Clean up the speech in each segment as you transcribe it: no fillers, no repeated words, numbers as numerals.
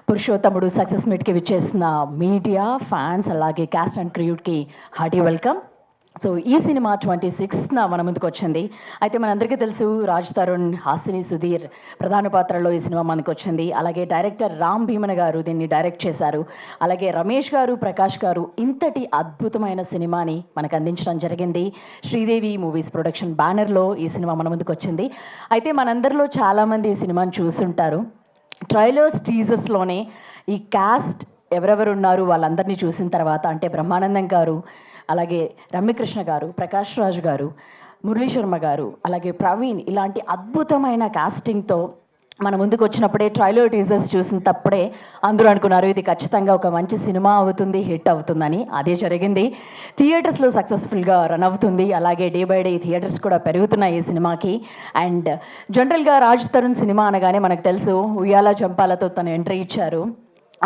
పురుషోత్తముడు సక్సెస్ మీట్కి విచ్చేసిన మీడియా ఫ్యాన్స్ అలాగే క్యాస్ట్ అండ్ క్రియూట్కి హార్టీ వెల్కమ్. సో ఈ సినిమా 26న మన ముందుకు వచ్చింది. అయితే మనందరికీ తెలుసు రాజ్ తరుణ్, హాసిని సుధీర్ ప్రధాన పాత్రలో ఈ సినిమా మనకు వచ్చింది. అలాగే డైరెక్టర్ రామ్ భీమన్ గారు దీన్ని డైరెక్ట్ చేశారు. అలాగే రమేష్ గారు, ప్రకాష్ గారు ఇంతటి అద్భుతమైన సినిమాని మనకు అందించడం జరిగింది. శ్రీదేవి మూవీస్ ప్రొడక్షన్ బ్యానర్లో ఈ సినిమా మన ముందుకు వచ్చింది. అయితే మనందరిలో చాలామంది ఈ సినిమాని చూసుంటారు. ట్రైలర్స్ టీజర్స్లోనే ఈ క్యాస్ట్ ఎవరెవరు ఉన్నారు వాళ్ళందరినీ చూసిన తర్వాత అంటే బ్రహ్మానందం గారు, అలాగే రమ్యకృష్ణ గారు, ప్రకాష్ రాజ్ గారు, మురళీ శర్మ గారు, అలాగే ప్రవీణ్ ఇలాంటి అద్భుతమైన కాస్టింగ్తో మన ముందుకు వచ్చినప్పుడే ట్రైలర్ టీజర్స్ చూసినప్పుడే అందరూ అనుకున్నారు ఇది ఖచ్చితంగా ఒక మంచి సినిమా అవుతుంది, హిట్ అవుతుందని. అదే జరిగింది. థియేటర్స్లో సక్సెస్ఫుల్గా రన్ అవుతుంది. అలాగే డే బై డే థియేటర్స్ కూడా పెరుగుతున్నాయి ఈ సినిమాకి. అండ్ జనరల్గా రాజ్ తరుణ్ సినిమా అనగానే మనకు తెలుసు ఉయ్యాల చంపాలతో తను ఎంట్రీ ఇచ్చారు.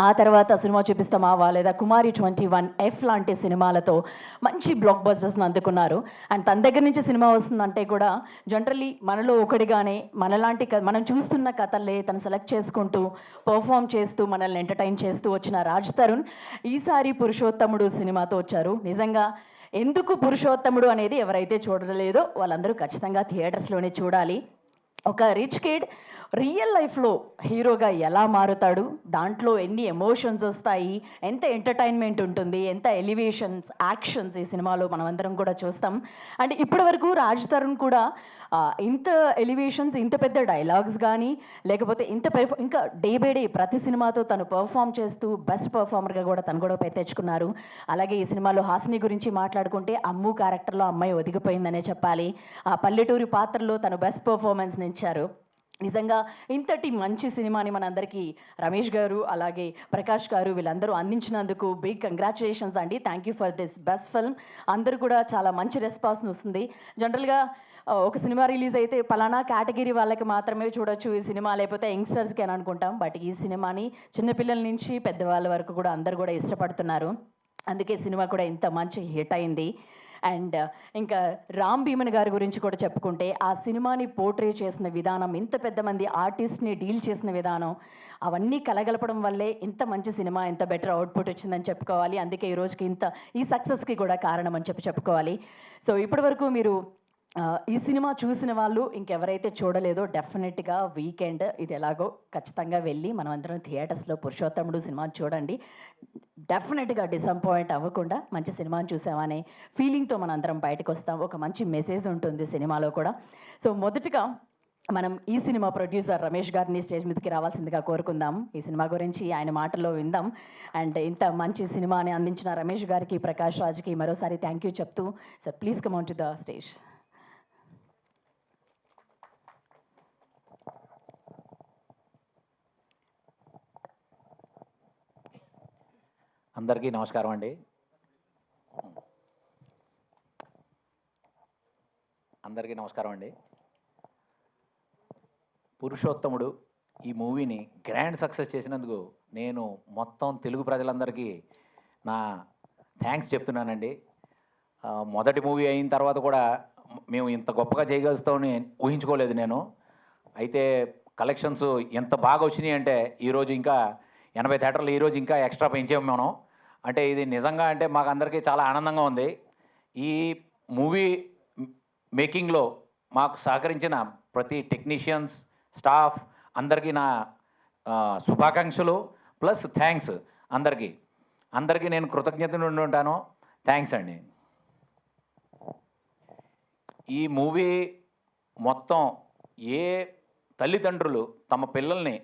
ఆ తర్వాత సినిమా చూపిస్తామావా లేదా కుమారి 21F లాంటి సినిమాలతో మంచి బ్లాక్ బస్టర్స్ని అందుకున్నారు. అండ్ తన దగ్గర నుంచి సినిమా వస్తుందంటే కూడా జనరల్లీ మనలో ఒకటిగానే మనలాంటి మనం చూస్తున్న కథలే తను సెలెక్ట్ చేసుకుంటూ పర్ఫామ్ చేస్తూ మనల్ని ఎంటర్టైన్ చేస్తూ వచ్చిన రాజ్ తరుణ్ ఈసారి పురుషోత్తముడు సినిమాతో వచ్చారు. నిజంగా ఎందుకు పురుషోత్తముడు అనేది ఎవరైతే చూడలేదో వాళ్ళందరూ ఖచ్చితంగా థియేటర్స్లోనే చూడాలి. ఒక రిచ్ కిడ్ రియల్ లైఫ్లో హీరోగా ఎలా మారుతాడు, దాంట్లో ఎన్ని ఎమోషన్స్ వస్తాయి, ఎంత ఎంటర్టైన్మెంట్ ఉంటుంది, ఎంత ఎలివేషన్స్, యాక్షన్స్ ఈ సినిమాలో మనమందరం కూడా చూస్తాం. అండ్ ఇప్పటి వరకు రాజ్ తరుణ్ కూడా ఇంత ఎలివేషన్స్, ఇంత పెద్ద డైలాగ్స్ కానీ లేకపోతే ఇంకా డే బై డే ప్రతి సినిమాతో తను పర్ఫామ్ చేస్తూ బెస్ట్ పర్ఫార్మర్గా కూడా తను కూడా తెచ్చుకున్నారు. అలాగే ఈ సినిమాలో హాసిని గురించి మాట్లాడుకుంటే అమ్ము క్యారెక్టర్లో అమ్మాయి ఒదిగిపోయిందనే చెప్పాలి. ఆ పల్లెటూరి పాత్రలో తను బెస్ట్ పర్ఫార్మెన్స్ని ఇచ్చారు. నిజంగా ఇంతటి మంచి సినిమాని మనందరికీ రమేష్ గారు అలాగే ప్రకాష్ గారు వీళ్ళందరూ అందించినందుకు బిగ్ కంగ్రాచులేషన్స్ అండి. Thank you for this best film. అందరూ కూడా చాలా మంచి రెస్పాన్స్ వస్తుంది. జనరల్గా ఒక సినిమా రిలీజ్ అయితే పలానా కేటగిరీ వాళ్ళకి మాత్రమే చూడొచ్చు ఈ సినిమా, లేకపోతే యంగ్స్టర్స్కి అని అనుకుంటాం. బట్ ఈ సినిమాని చిన్నపిల్లల నుంచి పెద్దవాళ్ళ వరకు కూడా అందరూ కూడా ఇష్టపడుతున్నారు. అందుకే సినిమా కూడా ఇంత మంచి హిట్ అయింది. అండ్ ఇంకా రామ్ భీమన్ గారి గురించి కూడా చెప్పుకుంటే ఆ సినిమాని పోర్ట్రే చేసిన విధానం, ఇంత పెద్ద మంది ఆర్టిస్ట్ని డీల్ చేసిన విధానం, అవన్నీ కలగలపడం వల్లే ఇంత మంచి సినిమా, ఇంత బెటర్ అవుట్పుట్ వచ్చిందని చెప్పుకోవాలి. అందుకే ఈ రోజుకి ఈ సక్సెస్కి కూడా కారణం అని చెప్పుకోవాలి. సో ఇప్పటివరకు మీరు ఈ సినిమా చూసిన వాళ్ళు ఇంకెవరైతే చూడలేదో డెఫినెట్గా వీకెండ్ ఇది ఎలాగో ఖచ్చితంగా వెళ్ళి మనం అందరం థియేటర్స్లో పురుషోత్తముడు సినిమాని చూడండి. డెఫినెట్గా డిసప్పాయింట్ అవ్వకుండా మంచి సినిమాని చూసామనే ఫీలింగ్తో మనం అందరం బయటకు వస్తాం. ఒక మంచి మెసేజ్ ఉంటుంది సినిమాలో కూడా. సో మొదటగా మనం ఈ సినిమా ప్రొడ్యూసర్ రమేష్ గారిని స్టేజ్ మీదకి రావాల్సిందిగా కోరుకుందాం. ఈ సినిమా గురించి ఆయన మాటల్లో విందాం. అండ్ ఇంత మంచి సినిమాని అందించిన రమేష్ గారికి, ప్రకాష్ రాజ్కి మరోసారి థ్యాంక్ యూ చెప్తూ sir please come on to the stage. అందరికీ నమస్కారం అండి. పురుషోత్తముడు ఈ మూవీని గ్రాండ్ సక్సెస్ చేసినందుకు నేను మొత్తం తెలుగు ప్రజలందరికీ నా థ్యాంక్స్ చెప్తున్నానండి. మొదటి మూవీ అయిన తర్వాత కూడా మేము ఇంత గొప్పగా చేయగలుగుతామని ఊహించుకోలేదు నేను. అయితే కలెక్షన్స్ ఎంత బాగా వచ్చినాయి అంటే ఈరోజు ఇంకా 80 థియేటర్లు ఈరోజు ఇంకా ఎక్స్ట్రా పెంచాము మనం. అంటే ఇది నిజంగా అంటే మాకు అందరికీ చాలా ఆనందంగా ఉంది. ఈ మూవీ మేకింగ్లో మాకు సహకరించిన ప్రతి టెక్నీషియన్స్, స్టాఫ్ అందరికీ నా శుభాకాంక్షలు ప్లస్ థ్యాంక్స్. అందరికీ నేను కృతజ్ఞతలు ఉండి ఉంటాను. థ్యాంక్స్ అండి. ఈ మూవీ మొత్తం ఏ తల్లిదండ్రులు తమ పిల్లల్ని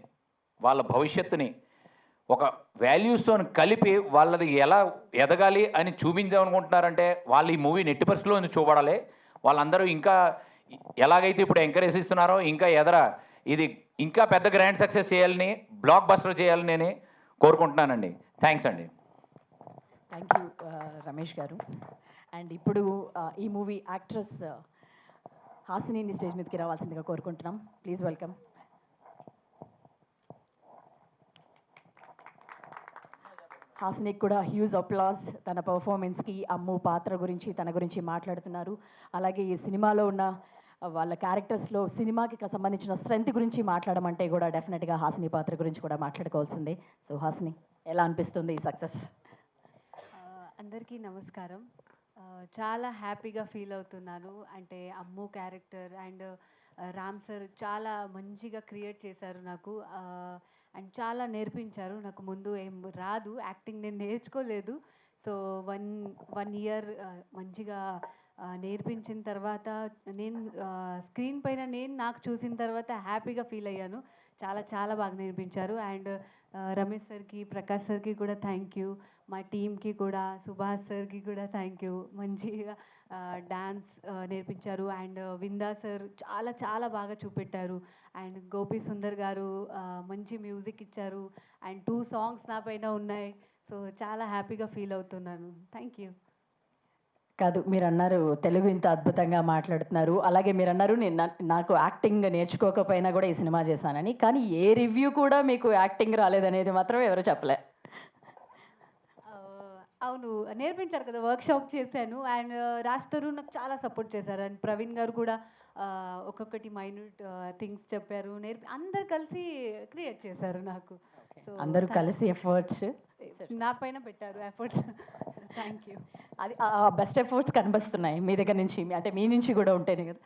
వాళ్ళ భవిష్యత్తుని ఒక వాల్యూస్తో కలిపి వాళ్ళది ఎలా ఎదగాలి అని చూపించాలనుకుంటున్నారంటే వాళ్ళు ఈ మూవీ నెట్టి పరిస్థితిలో చూడాలి. వాళ్ళందరూ ఇంకా ఎలాగైతే ఇప్పుడు ఎంకరేజ్ ఇస్తున్నారో ఇంకా ఇది ఇంకా పెద్ద గ్రాండ్ సక్సెస్ చేయాలని, బ్లాక్ బస్టర్ చేయాలని నేను కోరుకుంటున్నానండి. థ్యాంక్స్ అండి. థ్యాంక్ యూ రమేష్ గారు. అండ్ ఇప్పుడు ఈ మూవీ యాక్ట్రెస్ హాసిని స్టేజ్ మీదకి రావాల్సిందిగా కోరుకుంటున్నాం. Please welcome. హాసినికి కూడా హ్యూజ్ అప్లాస్. తన పర్ఫార్మెన్స్కి, అమ్ము పాత్ర గురించి తన గురించి మాట్లాడుతున్నారు. అలాగే ఈ సినిమాలో ఉన్న వాళ్ళ క్యారెక్టర్స్లో సినిమాకి సంబంధించిన స్ట్రెంత్ గురించి మాట్లాడమంటే కూడా డెఫినెట్గా హాసిని పాత్ర గురించి కూడా మాట్లాడుకోవాల్సిందే. సో హాసిని, ఎలా అనిపిస్తుంది ఈ సక్సెస్? అందరికీ నమస్కారం. చాలా హ్యాపీగా ఫీల్ అవుతున్నాను. అంటే అమ్ము క్యారెక్టర్ అండ్ రామ్ సార్ చాలా మంచిగా క్రియేట్ చేశారు నాకు. అండ్ చాలా నేర్పించారు. నాకు ముందు ఏం రాదు, యాక్టింగ్ నేను నేర్చుకోలేదు. సో వన్ ఇయర్ మంచిగా నేర్పించిన తర్వాత నేను స్క్రీన్ పైన నాకు చూసిన తర్వాత హ్యాపీగా ఫీల్ అయ్యాను. చాలా చాలా బాగా నేర్పించారు. అండ్ రమేష్ సార్కి, ప్రకాష్ సార్కి కూడా థ్యాంక్ యూ. మా టీంకి కూడా, సుభాష్ సార్కి కూడా థ్యాంక్ యూ. మంచిగా డ్యాన్స్ నేర్పించారు. అండ్ విందా సార్ చాలా చాలా బాగా చూపెట్టారు. అండ్ గోపి సుందర్ గారు మంచి మ్యూజిక్ ఇచ్చారు. అండ్ 2 సాంగ్స్ నా పైన ఉన్నాయి. సో చాలా హ్యాపీగా ఫీల్ అవుతున్నాను. Thank you. కాదు, మీరు అన్నారు తెలుగు ఇంత అద్భుతంగా మాట్లాడుతున్నారు, అలాగే మీరు అన్నారు నాకు యాక్టింగ్ నేర్చుకోకపోయినా కూడా ఈ సినిమా చేశానని. కానీ ఏ రివ్యూ కూడా మీకు యాక్టింగ్ రాలేదనేది మాత్రం ఎవరు చెప్పలే. అవును, నేర్పించారు కదా, వర్క్షాప్ చేశాను. అండ్ రాజ్ తరుణ్ నాకు చాలా సపోర్ట్ చేశారు. అండ్ ప్రవీణ్ గారు కూడా ఒక్కొక్కటి మైన్యూట్ థింగ్స్ చెప్పారు. అందరు కలిసి క్రియేట్ చేశారు నాకు. సో అందరూ కలిసి ఎఫర్ట్స్ నా పైన పెట్టారు ఎఫర్ట్స్. Thank you. అది బెస్ట్ ఎఫర్ట్స్ కనిపిస్తున్నాయి మీ దగ్గర నుంచి, అంటే మీ నుంచి కూడా ఉంటేనే కదా.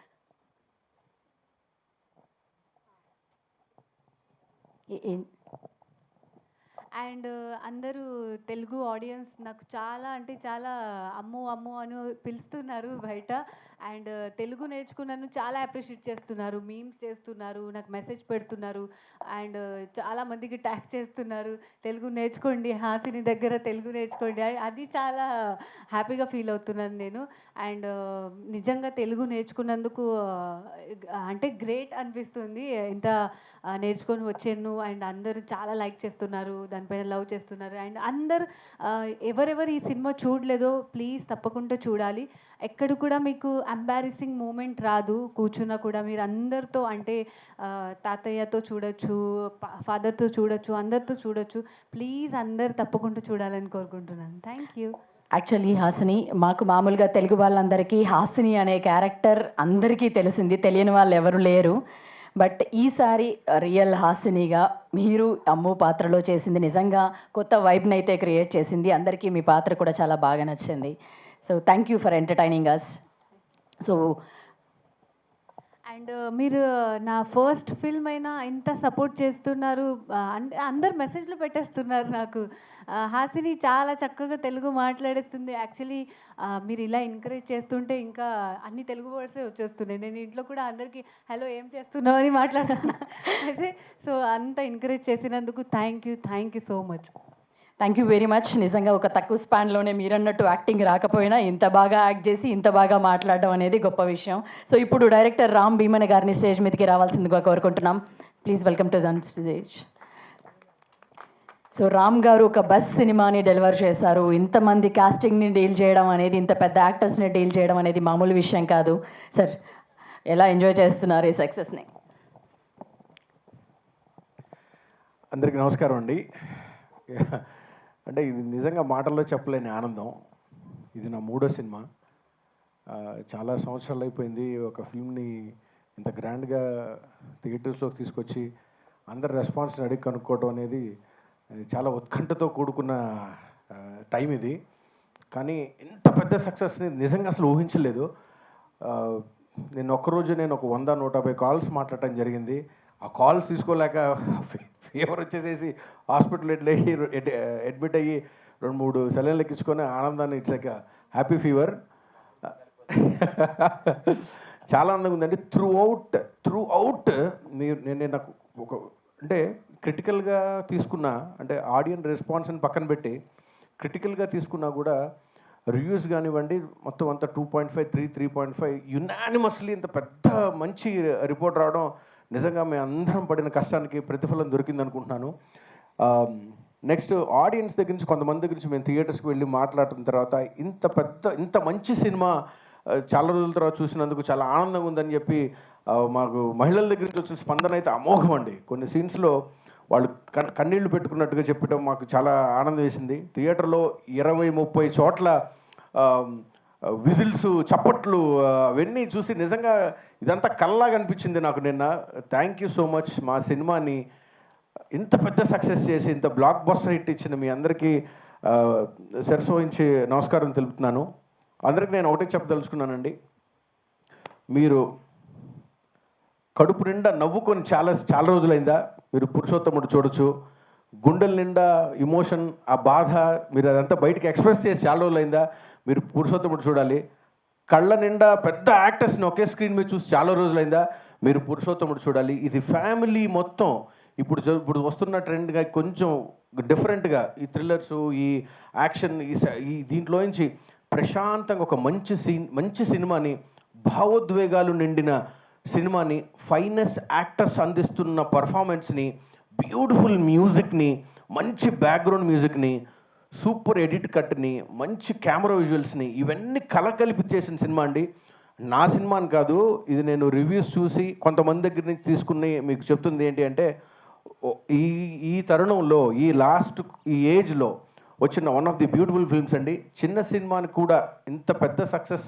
అండ్ అందరూ తెలుగు ఆడియన్స్ నాకు చాలా అంటే చాలా అమ్ము అమ్ము అని పిలుస్తున్నారు బయట. అండ్ తెలుగు నేర్చుకున్నాను చాలా అప్రిషియేట్ చేస్తున్నారు, మీమ్స్ చేస్తున్నారు, నాకు మెసేజ్ పెడుతున్నారు. అండ్ చాలా మందికి ట్యాగ్ చేస్తున్నారు, తెలుగు నేర్చుకోండి, హాసిని దగ్గర తెలుగు నేర్చుకోండి. అది చాలా హ్యాపీగా ఫీల్ అవుతున్నాను నేను. అండ్ నిజంగా తెలుగు నేర్చుకున్నందుకు అంటే గ్రేట్ అనిపిస్తుంది. ఇంత నేర్చుకొని వచ్చాను. అండ్ అందరూ చాలా లైక్ చేస్తున్నారు, దానిపైన లవ్ చేస్తున్నారు. అండ్ అందరు ఎవరెవరు ఈ సినిమా చూడలేదో ప్లీజ్ తప్పకుండా చూడాలి. ఎక్కడ కూడా మీకు ఎంబారసింగ్ మూమెంట్ రాదు. కూర్చున్నా కూడా మీరు అందరితో, అంటే తాతయ్యతో చూడొచ్చు, ఫాదర్తో చూడొచ్చు, అందరితో చూడొచ్చు. ప్లీజ్ అందరు తప్పకుండా చూడాలని కోరుకుంటున్నాను. Thank you. యాక్చువల్లీ హాసిని, మాకు మామూలుగా తెలుగు వాళ్ళందరికీ హాసిని అనే క్యారెక్టర్ అందరికీ తెలిసింది, తెలియని వాళ్ళు ఎవరు లేరు. బట్ ఈసారి రియల్ హాసినిగా మీరు అమ్ము పాత్రలో చేసింది నిజంగా కొత్త వైబ్ని అయితే క్రియేట్ చేసింది. అందరికీ మీ పాత్ర కూడా చాలా బాగా నచ్చింది. So thank you for entertaining us. So and మీరు నా ఫస్ట్ ఫిల్మ్ అయినా ఇంత సపోర్ట్ చేస్తున్నారు. అందరు మెసేజ్లు పెట్టేస్తున్నారు నాకు. హాసిని చాలా చక్కగా తెలుగు మాట్లాడేస్తుంది. యాక్చువల్లీ మీరు ఇలా ఎంకరేజ్ చేస్తుంటే ఇంకా అన్ని తెలుగు వర్డ్సే వచ్చేస్తున్నాయి. నేను ఇంట్లో కూడా అందరికీ హలో ఏం చేస్తున్నావు అని మాట్లాడుతున్నా. అయితే సో అంత ఎంకరేజ్ చేసినందుకు thank you so much. Thank you very much. నిజంగా ఒక తక్కువ స్పాన్లోనే మీరన్నట్టు యాక్టింగ్ రాకపోయినా ఇంత బాగా యాక్ట్ చేసి ఇంత బాగా మాట్లాడడం అనేది గొప్ప విషయం. సో ఇప్పుడు డైరెక్టర్ రామ్ భీమన్ గారిని స్టేజ్ మీదకి రావాల్సిందిగా కోరుకుంటున్నాం. Please welcome to the stage. So Ram గారు ఒక బస్ సినిమాని డెలివర్ చేశారు. ఇంతమంది కాస్టింగ్ని డీల్ చేయడం అనేది, ఇంత పెద్ద యాక్టర్స్ని డీల్ చేయడం అనేది మామూలు విషయం కాదు. సార్, ఎలా ఎంజాయ్ చేస్తున్నారు ఈ సక్సెస్ని? అందరికీ నమస్కారం అండి. అంటే ఇది నిజంగా మాటల్లో చెప్పలేని ఆనందం. ఇది నా 3వ సినిమా. చాలా సంవత్సరాలు అయిపోయింది ఒక ఫిల్మ్ని ఇంత గ్రాండ్గా థియేటర్స్లోకి తీసుకొచ్చి అందరి రెస్పాన్స్ని అడిగి కనుక్కోవడం అనేది చాలా ఉత్కంఠతో కూడుకున్న టైం ఇది. కానీ ఇంత పెద్ద సక్సెస్ని నిజంగా అసలు ఊహించలేదు. నేను ఒక 100-150 కాల్స్ మాట్లాడటం జరిగింది. ఆ కాల్స్ తీసుకోలేక ఫీవర్ వచ్చేసేసి హాస్పిటల్ అడ్మిట్ అయ్యి 2-3 సెలైన్లు ఎక్కించుకొని ఆనందాన్ని, ఇట్స్ లైక్ హ్యాపీ ఫీవర్. చాలా ఆనందంగా ఉందండి. త్రూ అవుట్ నేను నాకు ఒక అంటే క్రిటికల్గా తీసుకున్నా, అంటే ఆడియన్స్ రెస్పాన్స్ని పక్కన పెట్టి క్రిటికల్గా తీసుకున్నా కూడా రివ్యూస్ కానివ్వండి మొత్తం అంతా 2.5, 3.5 యునానిమస్లీ ఇంత పెద్ద మంచి రిపోర్ట్ రావడం నిజంగా మేము అందరం పడిన కష్టానికి ప్రతిఫలం దొరికింది అనుకుంటున్నాను. నెక్స్ట్ ఆడియన్స్ దగ్గర నుంచి, కొంతమంది దగ్గర నుంచి మేము థియేటర్స్కి వెళ్ళి మాట్లాడుతున్న తర్వాత ఇంత మంచి సినిమా చాలా రోజుల తర్వాత చూసినందుకు చాలా ఆనందంగా ఉందని చెప్పి మాకు మహిళల దగ్గర నుంచి వచ్చిన స్పందన అయితే అమోఘం అండి. కొన్ని సీన్స్లో వాళ్ళు కన్నీళ్లు పెట్టుకున్నట్టుగా చెప్పడం మాకు చాలా ఆనందం వేసింది. థియేటర్లో 20-30 చోట్ల విజిల్స్, చప్పట్లు అవన్నీ చూసి నిజంగా ఇదంతా కల్లాగా అనిపించింది నాకు నిన్న. Thank you so much. మా సినిమాని ఇంత పెద్ద సక్సెస్ చేసి ఇంత బ్లాక్ బస్టర్ హిట్ ఇచ్చిన మీ అందరికీ శిరస్సు వహించి నమస్కారం తెలుపుతున్నాను. అందరికీ నేను ఒకటే చెప్పదలుచుకున్నానండి, మీరు కడుపు నిండా నవ్వుకొని చాలా రోజులైందా మీరు పురుషోత్తముడు చూడొచ్చు. గుండెల నిండా ఇమోషన్, ఆ బాధ మీరు అదంతా బయటికి ఎక్స్ప్రెస్ చేసి చాలా రోజులైందా మీరు పురుషోత్తముడు చూడాలి. కళ్ళ నిండా పెద్ద యాక్టర్స్ని ఒకే స్క్రీన్ మీద చూసి చాలా రోజులైందా మీరు పురుషోత్తముడు చూడాలి. ఇది ఫ్యామిలీ మొత్తం ఇప్పుడు వస్తున్న ట్రెండ్గా కొంచెం డిఫరెంట్గా ఈ థ్రిల్లర్స్, ఈ యాక్షన్, ఈ దీంట్లోంచి ప్రశాంతంగా ఒక మంచి సినిమాని, భావోద్వేగాలు నిండిన సినిమాని, ఫైనెస్ట్ యాక్టర్స్ అందిస్తున్న పర్ఫార్మెన్స్ని, బ్యూటిఫుల్ మ్యూజిక్ని, మంచి బ్యాక్గ్రౌండ్ మ్యూజిక్ని, సూపర్ ఎడిట్ కట్ని, మంచి కెమెరా విజువల్స్ని, ఇవన్నీ కలగలిపి చేసిన సినిమా అండి. నా సినిమా అని కాదు, ఇది నేను రివ్యూస్ చూసి కొంతమంది దగ్గర నుంచి తీసుకుని మీకు చెప్తుంది ఏంటి అంటే, ఈ తరుణంలో ఈ ఏజ్లో వచ్చిన one of the beautiful films అండి. చిన్న సినిమాని కూడా ఇంత పెద్ద సక్సెస్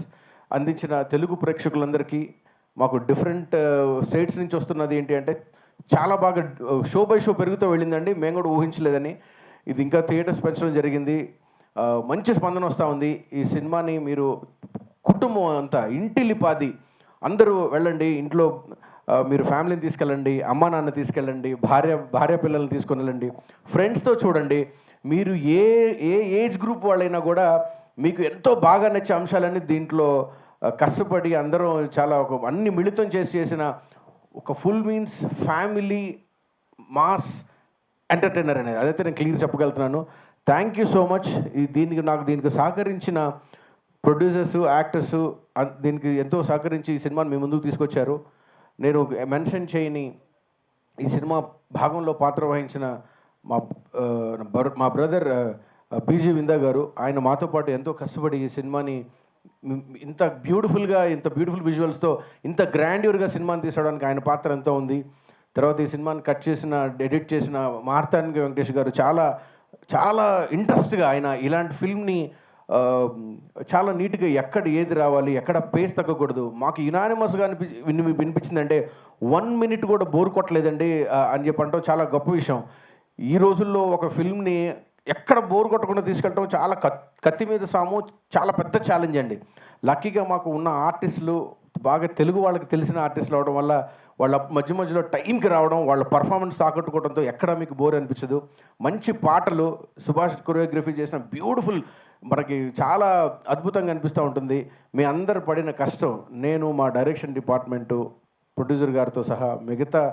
అందించిన తెలుగు ప్రేక్షకులందరికీ, మాకు డిఫరెంట్ స్టేట్స్ నుంచి వస్తున్నది ఏంటి అంటే, చాలా బాగా షో బై షో పెరుగుతూ వెళ్ళిందండి. మేము కూడా ఊహించలేదని. ఇది ఇంకా థియేటర్స్ పెంచడం జరిగింది. మంచి స్పందన వస్తూ ఉంది. ఈ సినిమాని మీరు కుటుంబం అంతా, ఇంటిలిపాది అందరూ వెళ్ళండి. ఇంట్లో మీరు ఫ్యామిలీని తీసుకెళ్ళండి, అమ్మా నాన్న తీసుకెళ్ళండి, భార్య పిల్లల్ని తీసుకొని వెళ్ళండి, ఫ్రెండ్స్తో చూడండి. మీరు ఏ ఏజ్ గ్రూప్ వాళ్ళైనా కూడా మీకు ఎంతో బాగా నచ్చే అంశాలన్నీ దీంట్లో కష్టపడి అందరం చాలా అన్ని మిళితం చేసిన ఒక full means family mass entertainer అనేది అదైతే నేను క్లియర్ చెప్పగలుగుతున్నాను. Thank you so much. దీనికి సహకరించిన ప్రొడ్యూసర్సు, యాక్టర్సు, దీనికి ఎంతో సహకరించి ఈ సినిమాని మీ ముందుకు తీసుకొచ్చారు. నేను మెన్షన్ చేయని ఈ సినిమా భాగంలో పాత్ర వహించిన మా బ్రదర్ పీజీ విందా గారు, ఆయన మాతో పాటు ఎంతో కష్టపడి ఈ సినిమాని ఇంత బ్యూటిఫుల్ విజువల్స్తో ఇంత గ్రాండ్యూర్గా సినిమాని తీసుకోవడానికి ఆయన పాత్ర ఎంతో ఉంది. తర్వాత ఈ సినిమాని ఎడిట్ చేసిన మార్తాంగి వెంకటేష్ గారు చాలా ఇంట్రెస్ట్గా ఆయన ఇలాంటి ఫిల్మ్ని చాలా నీట్గా ఎక్కడ ఏది రావాలి, ఎక్కడ పేస్ తగ్గకూడదు, మాకు యునానిమస్గా వినిపించిందంటే 1 minute కూడా బోర్ కొట్టలేదండి అని చెప్పంటాం చాలా గొప్ప విషయం. ఈ రోజుల్లో ఒక ఫిల్మ్ని ఎక్కడ బోర్ కొట్టకుండా తీసుకెళ్ళటం చాలా కత్తి మీద సాము, చాలా పెద్ద ఛాలెంజ్ అండి. లక్కీగా మాకు ఉన్న ఆర్టిస్టులు బాగా తెలుగు వాళ్ళకి తెలిసిన ఆర్టిస్టులు అవడం వల్ల వాళ్ళ మధ్యలో టైంకి రావడం, వాళ్ళ పర్ఫార్మెన్స్ తాకట్టుకోవడంతో ఎక్కడ మీకు బోర్ అనిపించదు. మంచి పాటలు, సుభాష్ కొరియోగ్రఫీ చేసిన బ్యూటిఫుల్, మనకి చాలా అద్భుతంగా అనిపిస్తూ ఉంటుంది. మీ అందరు పడిన కష్టం నేను, మా డైరెక్షన్ డిపార్ట్మెంటు, ప్రొడ్యూసర్ గారితో సహా మిగతా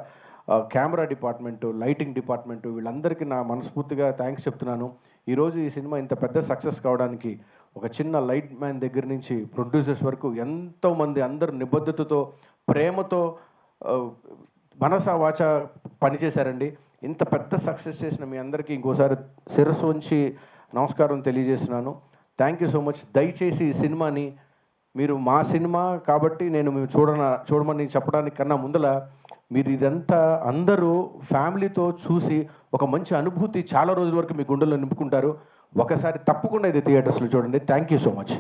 కెమెరా డిపార్ట్మెంటు, లైటింగ్ డిపార్ట్మెంటు, వీళ్ళందరికీ నా మనస్ఫూర్తిగా థ్యాంక్స్ చెప్తున్నాను. ఈరోజు ఈ సినిమా ఇంత పెద్ద సక్సెస్ కావడానికి ఒక చిన్న లైట్ మ్యాన్ దగ్గర నుంచి ప్రొడ్యూసర్స్ వరకు ఎంతోమంది అందరూ నిబద్ధతతో, ప్రేమతో, మనస వాచ పనిచేశారండి. ఇంత పెద్ద సక్సెస్ చేసిన మీ అందరికీ ఇంకోసారి శిరస్సు ఉంచి నమస్కారం తెలియజేస్తున్నాను. Thank you so much. దయచేసి ఈ సినిమాని మీరు, మా సినిమా కాబట్టి నేను మేము చూడమని చెప్పడానికి కన్నా ముందల మీరు ఇదంతా అందరూ ఫ్యామిలీతో చూసి ఒక మంచి అనుభూతి చాలా రోజుల వరకు మీ గుండెల్లో నింపుకుంటారు. ఒకసారి తప్పకుండా ఇది థియేటర్స్లో చూడండి. Thank you so much.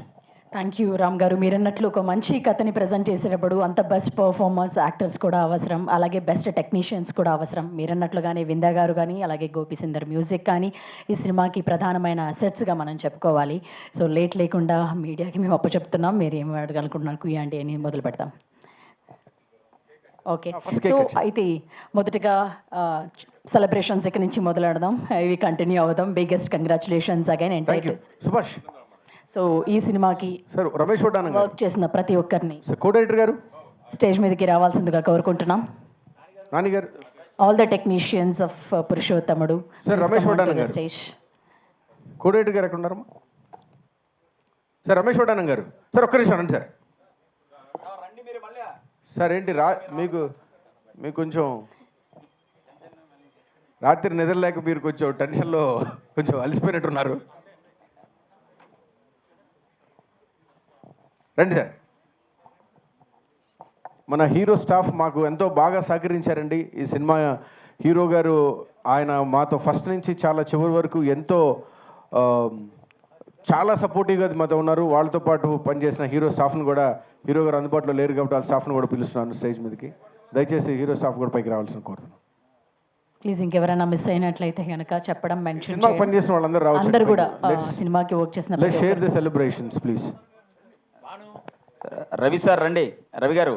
Thank you Ram గారు. మీరు అన్నట్లు ఒక మంచి కథని ప్రజెంట్ చేసేటప్పుడు అంత బెస్ట్ పర్ఫార్మర్స్, యాక్టర్స్ కూడా అవసరం, అలాగే బెస్ట్ టెక్నీషియన్స్ కూడా అవసరం. మీరు అన్నట్లుగానే విందా గారు కానీ, అలాగే గోపీసుందర్ మ్యూజిక్ కానీ ఈ సినిమాకి ప్రధానమైన అసెట్స్గా మనం చెప్పుకోవాలి. సో లేట్ లేకుండా మీడియాకి మేము అప్పచెప్తున్నాం. మీరు ఏమి అడగాలనుకుంటున్నారు కుయ్యండి అని మొదలు పెడతాం. ఓకే, సో అయితే మొదటిగా సెలబ్రేషన్స్ ఇక్కడ నుంచి మొదలెడదాం, ఇవి కంటిన్యూ అవుదాం. Biggest congratulations again entire Subhash. So ఈ సినిమాకి సార్ రమేష్ వర్క్ చేసిన ప్రతి ఒక్కరిని కో-డైరెక్టర్ గారు స్టేజ్ మీదకి రావాల్సిందిగా కోరుకుంటున్నాం. నాని గారు, ఆల్ ద టెక్నీషియన్స్ ఆఫ్ పురుషోత్తముడు సార్ రమేష్ వడ్డానం గారు, స్టేజ్. కో-డైరెక్టర్ గారు ఎక్కడ ఉన్నారమ్మా? సార్ రమేష్ వడ్డానం గారు, సార్ ఒక్క నిమిషం రండి సార్. సార్ ఏంటి మీకు కొంచెం రాత్రి నిద్రలేక మీరు కొంచెం టెన్షన్లో కొంచెం అలసిపోయినట్టున్నారు. రండి సార్. మన హీరో స్టాఫ్ మాకు ఎంతో బాగా సహకరించారండి. ఈ సినిమా హీరో గారు ఆయన మాతో ఫస్ట్ నుంచి చాలా చివరి వరకు ఎంతో చాలా సపోర్టివ్గా మాతో ఉన్నారు. వాళ్ళతో పాటు పనిచేసిన హీరో స్టాఫ్ను కూడా, హీరో గారు అందుబాటులో లేరు కాబట్టి వాళ్ళ స్టాఫ్ను కూడా పిలుస్తున్నాను స్టేజ్ మీదకి. దయచేసి హీరో స్టాఫ్ కూడా పైకి రావాల్సిన కోరుతున్నాను. ప్లీజ్ ఇంకెవరైనా మిస్ అయినట్లయితే కనుక చెప్పడం, మెన్షన్ సినిమాకి పనిచేసిన వాళ్ళందరూ రావచ్చు. అందరూ కూడా సినిమాకి వర్క్ చేసిన let's share the celebrations please. Ravi sir రండి, రవి గారు,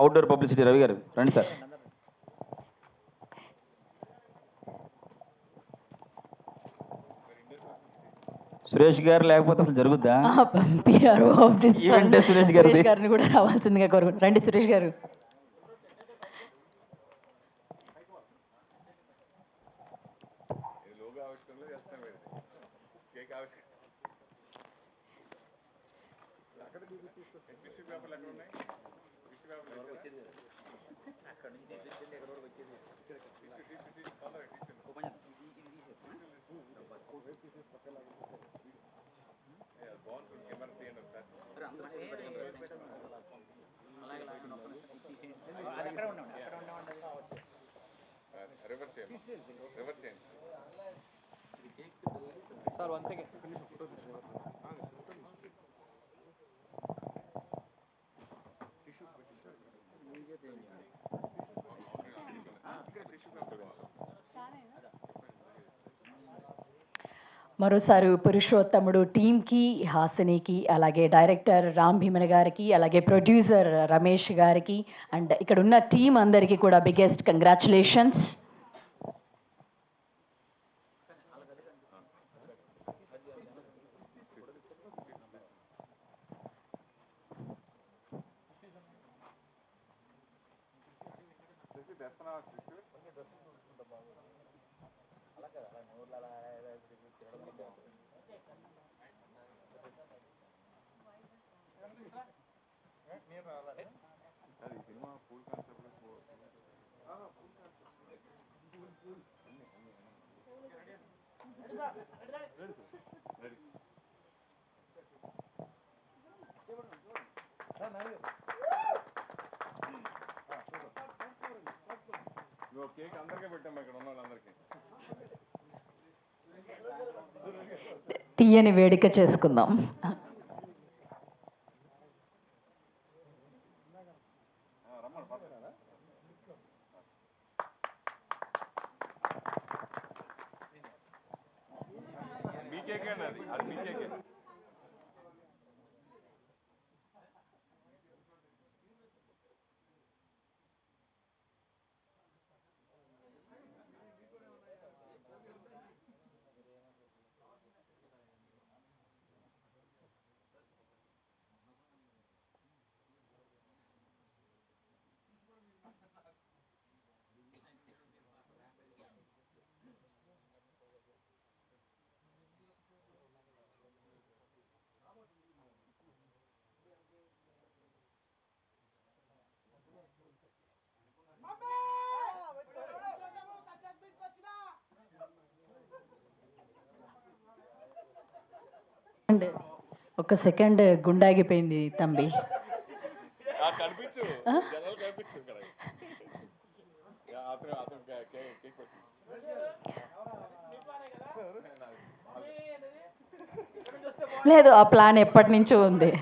అవుట్డోర్ పబ్లిసిటీ రవి గారు రండి సార్. సురేష్ గారు లేకపోతే అసలు జరుగుద్దా? పిఆర్ఓ ఆఫ్ దిస్ ఈవెంటే సురేష్ గారిది. సురేష్ గారిని కూడా రావాల్సిందిగా కోరుకుంటున్నాను. రండి సురేష్ గారు. Sir one second. మరోసారి పురుషోత్తముడు టీంకి, హాసినికి, అలాగే డైరెక్టర్ రామ్ భీమన్ గారికి, అలాగే ప్రొడ్యూసర్ రమేష్ గారికి అండ్ ఇక్కడ ఉన్న టీం అందరికీ కూడా బిగ్గెస్ట్ కంగ్రాచులేషన్స్. తీయని వేడుక చేసుకుందాం. అండ్ ఒక సెకండ్ గుండాగిపోయింది తంబి. లేదు, ఆ ప్లాన్ ఎప్పటి నుంచో ఉంది.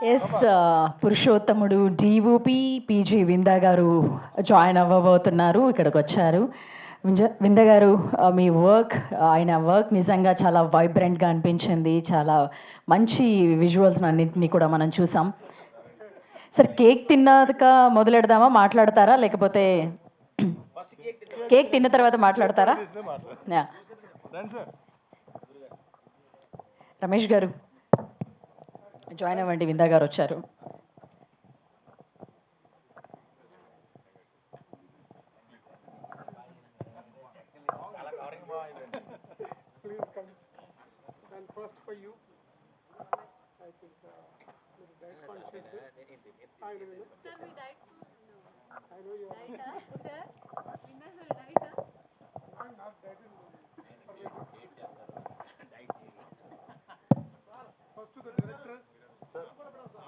ఎస్ పురుషోత్తముడు డిఓపి పీజీ విందా గారు జాయిన్ అవ్వబోతున్నారు, ఇక్కడికి వచ్చారు. విందా గారు, మీ వర్క్, ఆయన వర్క్ నిజంగా చాలా వైబ్రెంట్గా అనిపించింది. చాలా మంచి విజువల్స్ అన్నింటినీ కూడా మనం చూసాం. సార్, కేక్ తిన్నాక మొదలెడదామా, మాట్లాడతారా లేకపోతే కేక్ తిన్న తర్వాత మాట్లాడతారా? యా. రమేష్ గారు జాయిన్ అవ్వండి, విందా గారు వచ్చారు.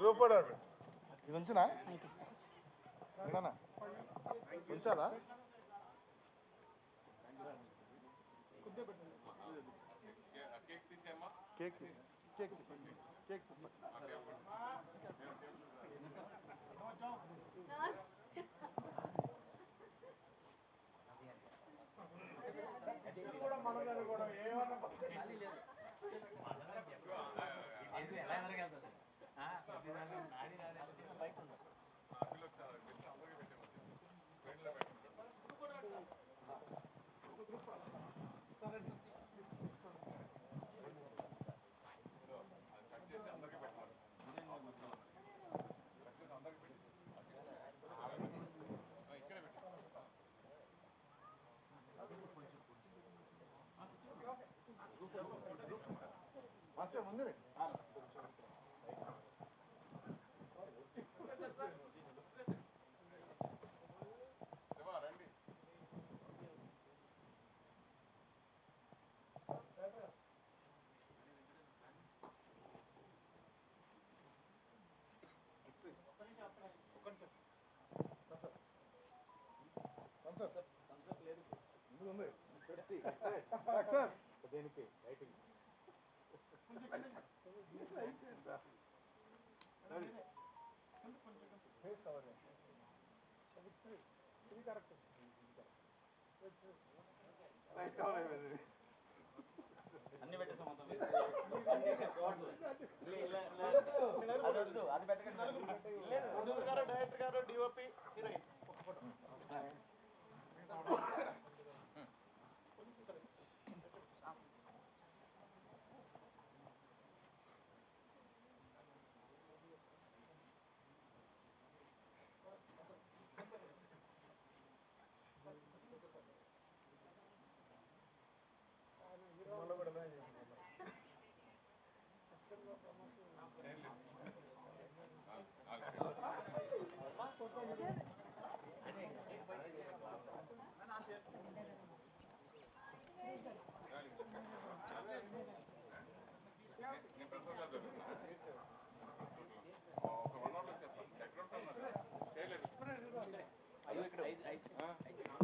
గ్రూప్ ఫోటో ఇది ఉంచునా ఉంచాలా? కేక్ కేక్ కేక్ ముందు దేనికి రైటింగ్ అన్ని పెట్టేసాం మొత్తం. అది పెట్టకండి. డైరెక్టర్ గారు DOP heroine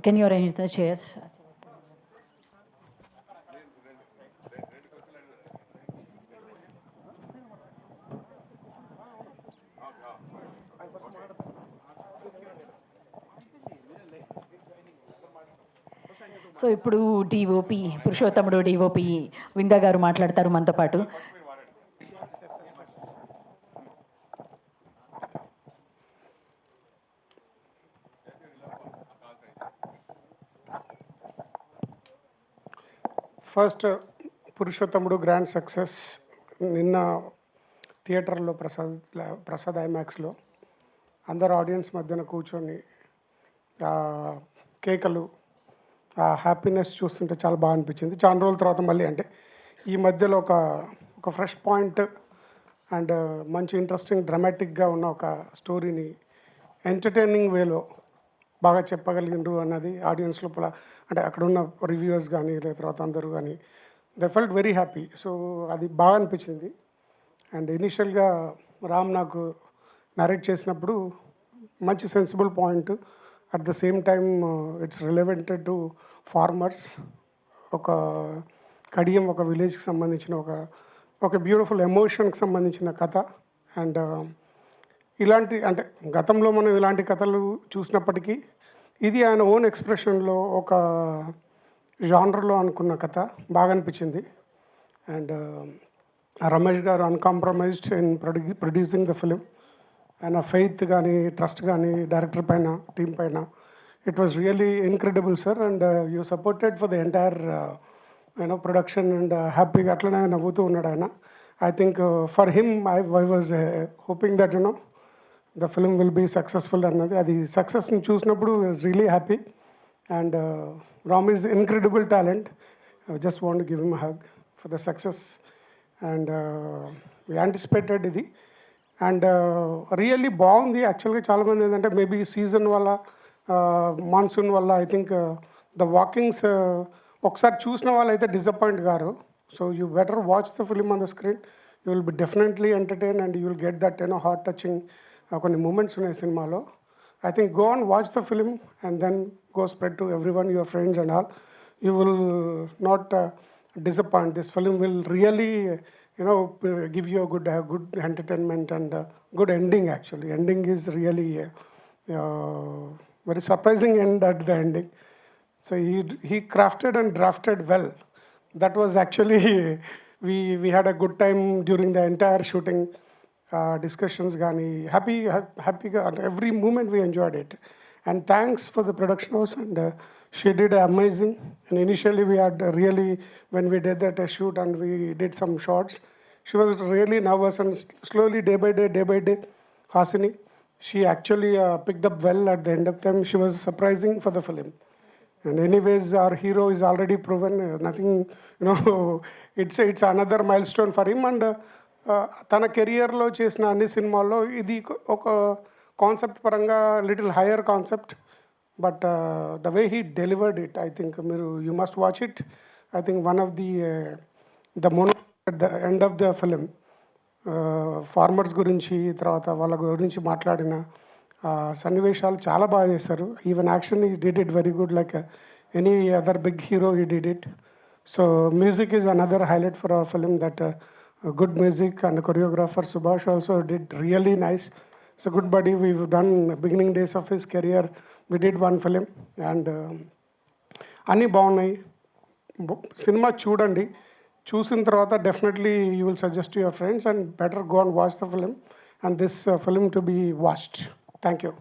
Can you arrange the chairs? So ఇప్పుడు డిఓపి పురుషోత్తముడు డిఓపి విందా గారు మాట్లాడతారు మనతో పాటు. ఫస్ట్ పురుషోత్తముడు గ్రాండ్ సక్సెస్. నిన్న థియేటర్లో ప్రసాద్ ఐమాక్స్లో అందరు ఆడియన్స్ మధ్యన కూర్చొని కేకలు, ఆ హ్యాపీనెస్ చూస్తుంటే చాలా బాగా అనిపించింది. చాలా రోజుల తర్వాత మళ్ళీ అంటే ఈ మధ్యలో ఒక ఫ్రెష్ పాయింట్ అండ్ మంచి ఇంట్రెస్టింగ్ డ్రామాటిక్గా ఉన్న ఒక స్టోరీని ఎంటర్టైనింగ్ వేలో బాగా చెప్పగలిగిండ్రు అన్నది ఆడియన్స్ లోపల, అంటే అక్కడ ఉన్న రివ్యూవర్స్ కానీ లేదా తర్వాత అందరూ కానీ they felt very happy. So అది బాగా అనిపించింది. అండ్ ఇనిషియల్గా రామ్ నాకు నరేట్ చేసినప్పుడు మంచి sensible point, at the same time it's రిలవెంటెడ్ to farmers. ఒక కడియం, ఒక విలేజ్కి సంబంధించిన ఒక బ్యూటిఫుల్ ఎమోషన్కి సంబంధించిన కథ. అండ్ ఇలాంటి అంటే గతంలో మనం ఇలాంటి కథలు చూసినప్పటికీ ఇది ఆయన ఓన్ ఎక్స్ప్రెషన్లో ఒక జానర్లో అనుకున్న కథ బాగా అనిపించింది. And Ramesh garu uncompromised in producing the film. ఆయన ఫెయిత్ కానీ ట్రస్ట్ కానీ డైరెక్టర్ పైన టీం పైన it was really incredible sir. And you supported for the entire production and హ్యాపీగా అట్లనే నవ్వుతూ ఉన్నాడు ఆయన. I think for him I was hoping that the film will be successful అన్నది. అది సక్సెస్ని చూసినప్పుడు was really happy. And Ram is incredible talent. Just want give him hug for the success. And we anticipated ఇది. And really బాగుంది. యాక్చువల్గా చాలామంది ఏంటంటే maybe season వల్ల మాన్సూన్ వల్ల ఐ థింక్ ద వాకింగ్స్ ఒకసారి చూసిన వాళ్ళు అయితే డిసప్పాయింట్ గారు. So you better watch the film on the screen. You will be definitely entertain and you will get that heart touching కొన్ని మూమెంట్స్ ఉన్నాయి సినిమాలో. I think go and watch the film and then go spread to everyone, your friends and all. You will not disappoint. This film will really, give you a good entertainment and good ending. Actually, ending is really very surprising end at the ending. So he crafted and drafted well. That was actually we had a good time during the entire shooting. Discussions gani happy every moment we enjoyed it. And thanks for the production house, and she did amazing. And initially we had really, when we did that shoot and we did some shots, she was really nervous, and slowly day by day Hasini, she actually picked up well. At the end of time she was surprising for the film. And anyways our hero is already proven. Nothing, it's another milestone for him. And తన కెరియర్లో చేసిన అన్ని సినిమాల్లో ఇది ఒక concept పరంగా little higher concept. But the way he delivered it, I think you must watch it. I think one of the mono at the end of the film farmers గురించి తర్వాత వాళ్ళ గురించి మాట్లాడిన సన్నివేశాలు చాలా బాగా చేశారు. Even action he did it very good, like any other big hero he did it. So music is another highlight for our film. That good music, and the choreographer Subhash also did really nice. It's a good buddy. We've done beginning days of his career. We did one film, and అన్నీ బాగున్నాయి. Cinema చూడండి. చూసిన తర్వాత definitely you will suggest to your friends, and better go and watch the film, and this film to be watched. Thank you.